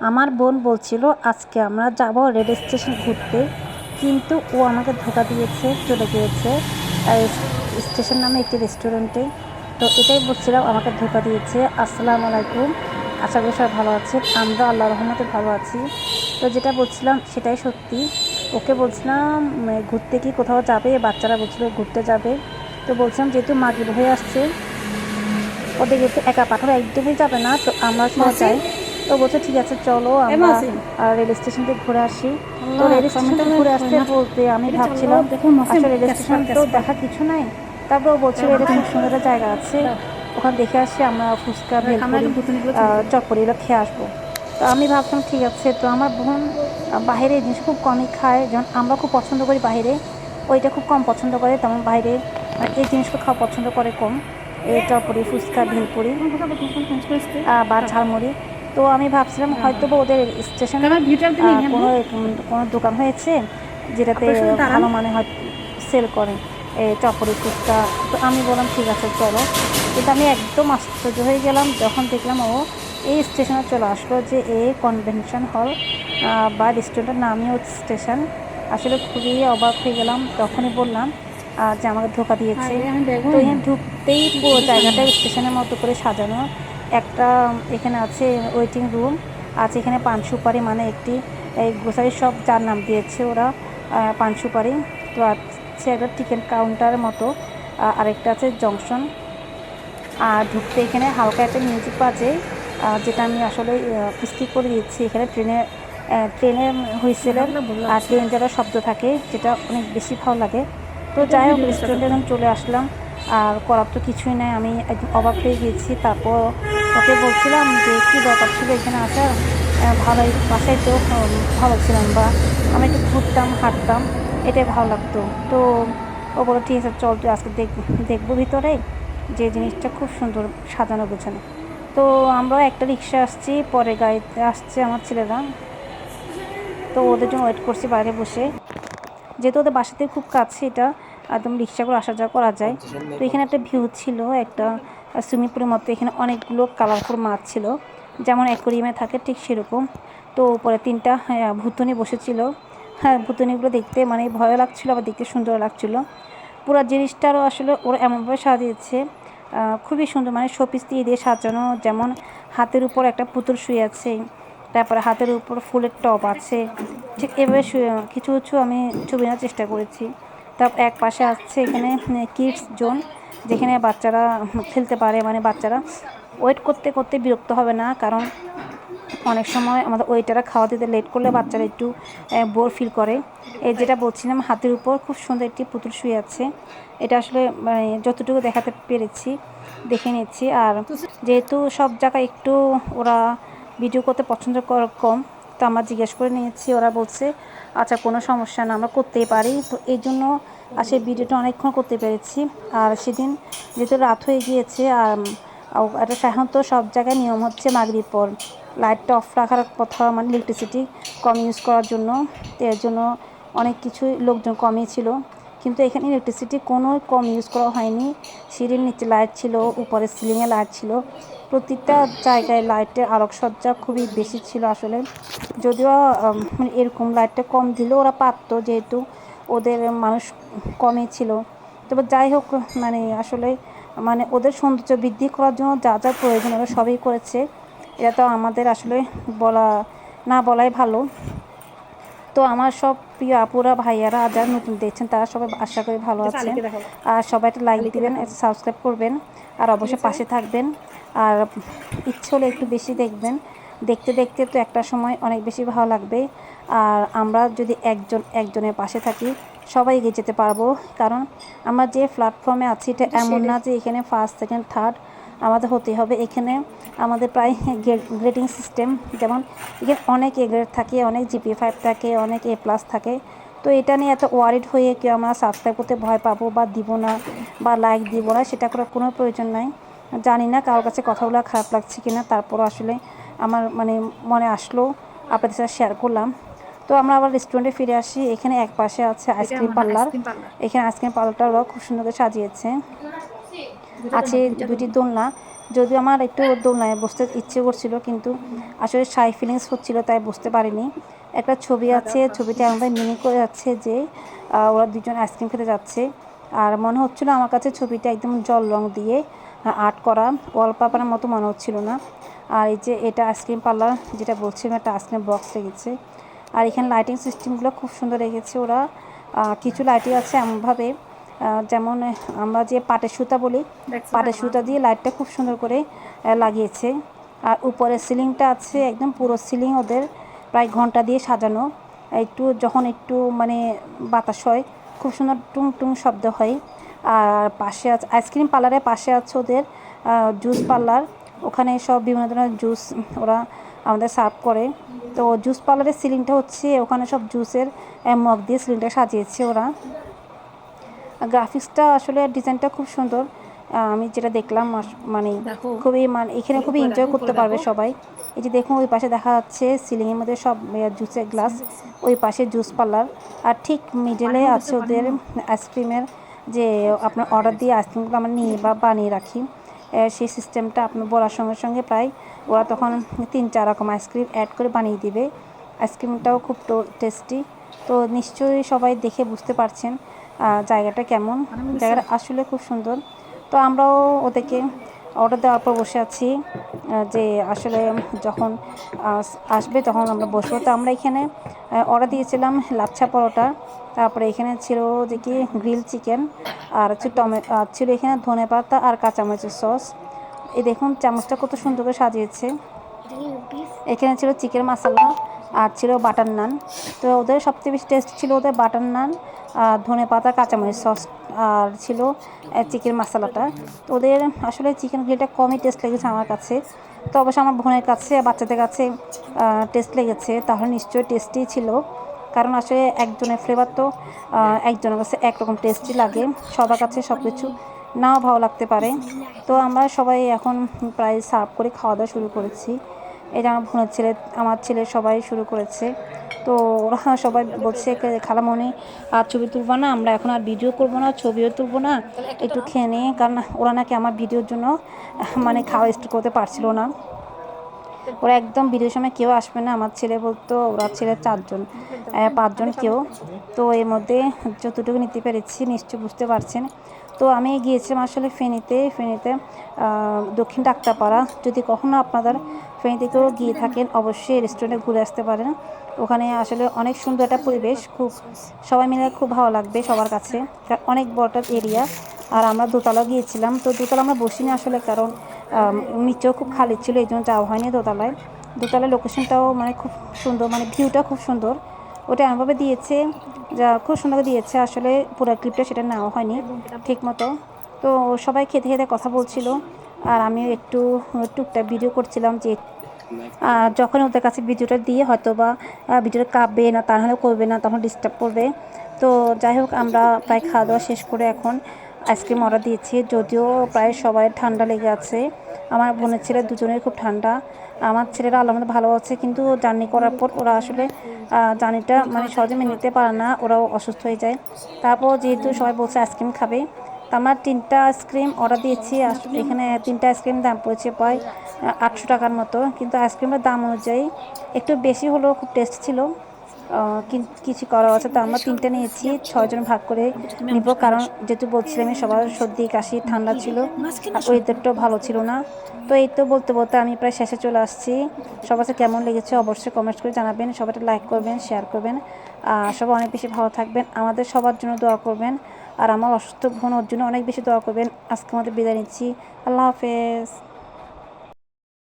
আমার বোন বলছিল আজকে আমরা যাব রেল স্টেশন ঘুরতে, কিন্তু ও আমাকে ধোকা দিয়েছে, চলে গিয়েছে স্টেশন নামে একটি রেস্টুরেন্টে। তো এটাই বলছিলাম, আমাকে ধোকা দিয়েছে। আসসালামু আলাইকুম, আশা করি সবাই ভালো আছেন। আমরা আল্লাহ রহমতে ভালো আছি। তো যেটা বলছিলাম সেটাই সত্যি। ওকে বলছিলাম ঘুরতে কি কোথাও যাবে, বাচ্চারা বলছিল ঘুরতে যাবে। তো বলছিলাম যেহেতু মাগরিব হয়ে আসছে, ওদেরকে তো একা পাঠানো একদমই যাবে না, তো আমরা সবাই যাই। তো বলছে ঠিক আছে চলো আমরা রেল স্টেশন থেকে ঘুরে আসি। তো রেল স্টেশন থেকে ঘুরে আসতে বলতে আমি ভাবছিলাম আসলে রেল স্টেশন তো দেখা কিছু নাই। তারপর ও বলছিল এটা খুব সুন্দর একটা জায়গা আছে, ওখানে দেখে আসি, আমরা ফুচকা ভেলপুরি চটপটি এগুলো খেয়ে আসবো। তো আমি ভাবতাম ঠিক আছে। তো আমার বোন বাইরে এই জিনিস খুব কমই খায়, যেমন আমরা খুব পছন্দ করি বাইরে, ওইটা খুব কম পছন্দ করে, তেমন বাইরে এই জিনিসগুলো খাওয়া পছন্দ করে কম, এই চটপটি ফুচকা ভেলপুরি বা ঝালমুড়ি। তো আমি ভাবছিলাম হয়তো বা ওদের স্টেশনে কোনো কোনো দোকান হয়েছে যেটাতে ভালো মানে হয় সেল করে এই চটপটি ফুচকা। তো আমি বললাম ঠিক আছে চলো। কিন্তু আমি একদম আশ্চর্য হয়ে গেলাম যখন দেখলাম ও এই স্টেশনে চলে আসলো, যে এই কনভেনশন হল বা রেস্টুরেন্টের নামই হচ্ছে স্টেশন। আসলে খুবই অবাক হয়ে গেলাম, তখনই বললাম যে আমাকে ধোকা দিয়েছে। তো এখানে ঢুকতেই পুরো জায়গাটা স্টেশনের মতো করে সাজানো। একটা এখানে আছে ওয়েটিং রুম, আছে এখানে পান সুপারি মানে একটি এই গ্রোসারি শপ যার নাম দিয়েছে ওরা পান সুপারি। তো আছে একটা টিকিট কাউন্টার মতো, আরেকটা আছে জংশন। আর ঢুকতে এখানে হালকা একটা মিউজিক বাজে, যেটা আমি আসলে স্কিপ করে দিচ্ছি। এখানে ট্রেনে হুইসেলের আর ট্রেন যারা শব্দ থাকে, যেটা অনেক বেশি ভালো লাগে। তো যাই হোক রেস্টুরেন্টে যখন চলে আসলাম, আর করার তো কিছুই নাই, আমি একদম অবাক হয়ে গিয়েছি। তারপর ওকে বলছিলাম যে কী দরকার ছিল এখানে আসার, ভালোই বাসায় তো ভালো ছিলাম, বা আমি একটু ঘুরতাম হাঁটতাম, এটাই ভালো লাগতো। তো ও বলো ঠিক আছে চল তুই আজকে দেখবো ভিতরে, যে জিনিসটা খুব সুন্দর সাজানো গোছানো। তো আমরা একটা রিক্সা আসছি, পরে গাড়িতে আসছে আমার ছেলেরা। তো ওদের জন্য ওয়েট করছি বাইরে বসে, যেহেতু ওদের বাসা থেকে খুব কাছে, এটা একদম রিক্সা করে আসা যাওয়া করা যায়। তো এখানে একটা ভিউ ছিল, একটা সুইমিং পুলের মতো, এখানে অনেকগুলো কালারফুল মাছ ছিল, যেমন অ্যাকোয়ারিয়ামে থাকে ঠিক সেরকম। তো উপরে তিনটা ভুতুনি বসেছিল। হ্যাঁ, ভুতুনিগুলো দেখতে মানে ভয় লাগছিলো, আবার দেখতে সুন্দর লাগছিলো। পুরো জিনিসটারও আসলে ওরা এমনভাবে সাজিয়েছে, খুবই সুন্দর, মানে শোপিস দিয়ে দিয়ে সাজানো। যেমন হাতের উপর একটা পুতুল শুয়ে আছে, তারপরে হাতের উপর ফুলের টব আছে, ঠিক এভাবে কিছু কিছু আমি ছবি নেওয়ার চেষ্টা করেছি। তার এক পাশে আছে এখানে কিডস জোন, যেখানে বাচ্চারা খেলতে পারে, মানে বাচ্চারা ওয়েট করতে করতে বিরক্ত হবে না, কারণ অনেক সময় আমাদের ওয়েটাররা খাওয়া দিতে লেট করলে বাচ্চারা একটু বোর ফিল করে। এই যেটা বলছিলাম হাতের উপর খুব সুন্দর একটি পুতুল শুয়ে আছে, এটা আসলে মানে যতটুকু দেখাতে পেরেছি দেখে নিচ্ছি। আর যেহেতু সব জায়গায় একটু ওরা ভিডিও করতে পছন্দ করে কম, তো আমরা জিজ্ঞেস করে নিয়েছি, ওরা বলছে আচ্ছা কোনো সমস্যা না, আমরা করতেই পারি। তো এই জন্য সেই ভিডিওটা অনেকক্ষণ করতে পেরেছি। আর সেদিন যেহেতু রাত হয়ে গিয়েছে, আর এটা সাধারণত সব জায়গায় নিয়ম হচ্ছে মাগরিব পর লাইটটা অফ রাখার কথা, মানে ইলেকট্রিসিটি কম ইউজ করার জন্য। তো এর জন্য অনেক কিছুই লোকজন কমই ছিল, কিন্তু এখানে ইলেকট্রিসিটি কোনো কম ইউজ করা হয়নি। সিঁড়ির নিচে লাইট ছিল, উপরে সিলিংয়ে লাইট ছিল, প্রতিটা জায়গায় লাইটের আলোকসজ্জা খুবই বেশি ছিল আসলে। যদিও মানে এরকম লাইটটা কম দিলেও ওরা পারতো, যেহেতু ওদের মানুষ কমই ছিল। তবে যাই হোক, মানে আসলে মানে ওদের সৌন্দর্য বৃদ্ধি করার জন্য যা যা প্রয়োজন ওরা সবই করেছে, এটা তো আমাদের আসলে বলা না বলাই ভালো। তো আমার সব প্রিয় আপুরা ভাইয়ারা যারা নতুন দেখছেন তারা সবাই আশা করি ভালো আছেন, আর সবাই একটা লাইক দিবেন, সাবস্ক্রাইব করবেন, আর অবশ্যই পাশে থাকবেন। আর ইচ্ছে হলে একটু বেশি দেখবেন, দেখতে দেখতে তো একটা সময় অনেক বেশি ভালো লাগবে। আর আমরা যদি একজনের পাশে থাকি সবাই এগিয়ে যেতে পারবো, কারণ আমরা যে প্ল্যাটফর্মে আছি এটা এমন না যে এখানে ফার্স্ট সেকেন্ড থার্ড আমাদের হতে হবে। এখানে আমাদের প্রায় গ্রেডিং সিস্টেম, যেমন এখানে অনেক এ গ্রেড থাকে, অনেক GPA 5 থাকে, অনেক A+ থাকে। তো এটা নিয়ে এত ওয়ারিড হয়ে কেউ আমরা সাবস্ক্রাইব করতে ভয় পাবো বা দিব না বা লাইক দিব না, সেটা করার কোনো প্রয়োজন নাই। জানি না কারোর কাছে কথাগুলো খারাপ লাগছে কিনা, তারপরও আসলে আমার মানে মনে আসলো আপনাদের সাথে শেয়ার করলাম। তো আমরা আবার রেস্টুরেন্টে ফিরে আসি। এখানে এক পাশে আছে আইসক্রিম পার্লার, এখানে আইসক্রিম পার্লারটা ওরা খুব সুন্দর করে সাজিয়েছে, আছে দুটি দোলনা। যদিও আমার একটু দোলনায় বসতে ইচ্ছে করছিল, কিন্তু আসলে শাই ফিলিংস হচ্ছিল, তাই বসতে পারিনি। একটা ছবি আছে, ছবিটা এমনভাবে মিনি করে যাচ্ছে যে ওরা দুজন আইসক্রিম খেতে যাচ্ছে। আর মনে হচ্ছিল আমার কাছে ছবিটা একদম জল রং দিয়ে আর্ট করা, ওয়ালপেপারের মতো মনে হচ্ছিল না। আর এই যে এটা আইসক্রিম পার্লার, যেটা বলছিলাম, একটা আইসক্রিম বক্স রেখেছে। আর এখানে লাইটিং সিস্টেমগুলো খুব সুন্দর রেখেছে ওরা। কিছু লাইটিং আছে এমনভাবে, যেমন আমরা যে পাটের সুতা বলি, পাটের সুতা দিয়ে লাইটটা খুব সুন্দর করে লাগিয়েছে। আর উপরে সিলিংটা আছে একদম পুরো সিলিং ওদের প্রায় ঘন্টা দিয়ে সাজানো। যখন একটু মানে বাতাস হয়, খুব সুন্দর টুং টুং শব্দ হয়। আর পাশে আছে আইসক্রিম পার্লারের পাশে আছে ওদের জুস পার্লার। ওখানে সব বিভিন্ন ধরনের জুস ওরা আমাদের সার্ভ করে। তো জুস পার্লারের সিলিংটা হচ্ছে, ওখানে সব জুসের মগ দিয়ে সিলিংটা সাজিয়েছে ওরা। গ্রাফিক্সটা আসলে ডিজাইনটা খুব সুন্দর। আমি যেটা দেখলাম মানে খুবই এখানে খুবই এনজয় করতে পারবে সবাই। এই যে দেখুন, ওই পাশে দেখা যাচ্ছে সিলিংয়ের মধ্যে সব জুসের গ্লাস, ওই পাশে জুস পার্লার। আর ঠিক মিডলে আছে ওদের আইসক্রিমের, যে আপনার অর্ডার দিয়ে আইসক্রিমগুলো আমরা নিয়ে বা বানিয়ে রাখি, সেই সিস্টেমটা আপনার বলার সঙ্গে সঙ্গে প্রায় ওরা তখন 3-4 রকম আইসক্রিম অ্যাড করে বানিয়ে দিবে। আইসক্রিমটাও খুব টেস্টি। তো নিশ্চয়ই সবাই দেখে বুঝতে পারছেন জায়গাটা কেমন। জায়গাটা আসলে খুব সুন্দর। তো আমরাও ওদেরকে অর্ডার দেওয়ার পর বসে আছি, যে আসলে যখন আসবে তখন আমরা বসবো। তো আমরা এখানে অর্ডার দিয়েছিলাম লাচ্ছা পরোটা, তারপরে এখানে ছিল যে কি গ্রিল চিকেন, আর হচ্ছে ছিল এখানে ধনেপাতা আর কাঁচামরিচের সস। এই দেখুন চামচটা কত সুন্দর করে সাজিয়েছে। এখানে ছিল চিকেন মশলা আর ছিল বাটার নান। তো ওদের সবচেয়ে বেশি টেস্ট ছিল ওদের বাটার নান, ধনেপাতা কাঁচামরিচ সস, আর ছিল চিকেন মশলাটা। তো ওদের আসলে চিকেন গ্রিলটা কমই টেস্ট লেগেছে আমার কাছে। তো অবশ্য আমার বোনের কাছে, বাচ্চাদের কাছে টেস্ট লেগেছে, তাহলে নিশ্চয়ই টেস্টি ছিল। কারণ আসলে একজনের ফ্লেভার তো একজনের কাছে একরকম টেস্টি লাগে, সবার কাছে সব কিছু নাও ভালো লাগতে পারে। তো আমরা সবাই এখন প্রায় সার্ভ করে খাওয়া দাওয়া শুরু করেছি। এই যে আমার বোনের ছেলে, আমার ছেলে সবাই শুরু করেছে। তো ওরা সবাই বলছে খালামণি আর ছবি তুলবো না, আমরা এখন আর ভিডিও করবো না, ছবিও তুলবো না, একটু খেয়ে নিয়ে। কারণ ওরা নাকি আমার ভিডিওর জন্য মানে খাওয়া স্টক করতে পারছিল না। ওরা একদম ভিডিওর সময় কেউ আসবে না, আমার ছেলে বলতো ওরা ছেলে 4 জন 5 জন কেউ। তো এর মধ্যে যতটুকু নিতে পেরেছি নিশ্চয়ই বুঝতে পারছেন। তো আমি গিয়েছিলাম আসলে ফেনীতে দক্ষিণ ডাক্তারপাড়া। যদি কখনও আপনাদের ফেনীতে কেউ গিয়ে থাকেন, অবশ্যই রেস্টুরেন্টে ঘুরে আসতে পারেন। ওখানে আসলে অনেক সুন্দর একটা পরিবেশ, খুব সবাই মিলে খুব ভালো লাগবে সবার কাছে, অনেক বড়টা এরিয়া। আর আমরা দোতলা গিয়েছিলাম, তো দোতলা আমরা বসিনি আসলে, কারণ নিচেও খুব খালি ছিল, এই জন্য যাওয়া হয়নি দোতলায়। দোতলার লোকেশনটাও মানে খুব সুন্দর, মানে ভিউটা খুব সুন্দর। ওটা এমনভাবে দিয়েছে, যা খুব সুন্দর দিয়েছে। আসলে পুরো ক্লিপটা সেটা নেওয়া হয়নি ঠিক মতো। তো সবাই খেতে খেতে কথা বলছিল, আর আমিও একটু টুকটাক ভিডিও করছিলাম, যে যখন ওদের কাছে ভিডিওটা দিয়ে হয়তো বা ভিডিওটা কাঁপবে না, তা নাহলে করবে না, তখন ডিস্টার্ব করবে। তো যাই হোক, আমরা প্রায় খাওয়া দাওয়া শেষ করে এখন আইসক্রিম অর্ডার দিয়েছি। যদিও প্রায় সবাই ঠান্ডা লেগে আছে, আমার বোনের ছেলে দুজনের খুব ঠান্ডা। আমার ছেলেরা আল্লাহর মধ্যে ভালো আছে, কিন্তু জার্নি করার পর ওরা আসলে জার্নিটা মানে সহজে মেনে নিতে পারে না, ওরাও অসুস্থ হয়ে যায়। তারপর যেহেতু সবাই বলছে আইসক্রিম খাবে, তো আমরা 3টা আইসক্রিম অর্ডার দিয়েছি। এখানে 3টা আইসক্রিম দাম পড়েছে প্রায় 800 টাকার মতো, কিন্তু আইসক্রিমের দাম অনুযায়ী একটু বেশি হলেও খুব টেস্ট ছিল। কিছু করা আছে, তো আমরা 3টা নিয়েছি, 6 জন ভাগ করে নিব। কারণ যেহেতু বলছিলাম সবার সর্দি কাশি ঠান্ডা ছিল, আর ওয়েদারটাও ভালো ছিল না। তো এই তো বলতে বলতে আমি প্রায় শেষে চলে আসছি। সবার কাছে কেমন লেগেছে অবশ্যই কমেন্ট করে জানাবেন, সবাই লাইক করবেন, শেয়ার করবেন। সবাই অনেক বেশি ভালো থাকবেন, আমাদের সবার জন্য দোয়া করবেন। আর আমার অসুস্থ বোনের জন্য অনেক বেশি দোয়া করবেন। আজকে আমাদের বিদায় নিচ্ছি, আল্লাহ হাফেজ।